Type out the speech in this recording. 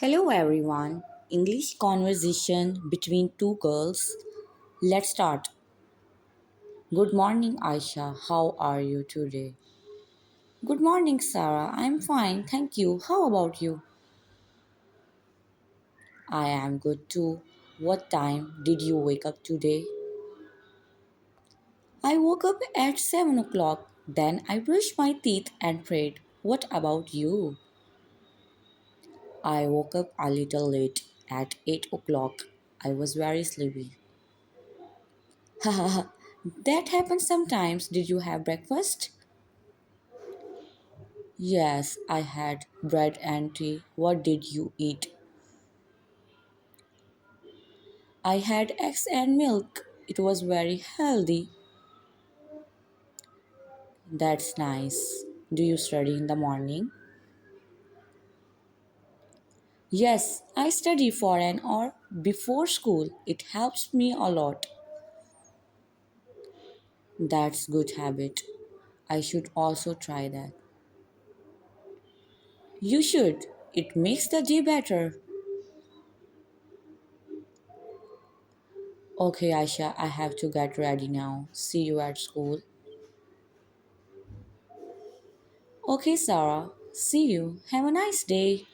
Hello everyone. English conversation between two girls. Let's start. Good morning, Aisha. How are you today? Good morning, Sarah. I'm fine, thank you. How about you? I am good too. What time did you wake up today? I woke up at 7 o'clock. Then I brushed my teeth and prayed. What about you? I woke up a little late at 8 o'clock. I was very sleepy. Haha, that happens sometimes. Did you have breakfast? Yes, I had bread and tea. What did you eat? I had eggs and milk. It was very healthy. That's nice. Do you study in the morning? Yes, I study for an hour before school. It helps me a lot. That's good habit. I should also try that. You should. It makes the day better. Okay, Aisha, I have to get ready now. See you at school. Okay, Sarah. See you. Have a nice day.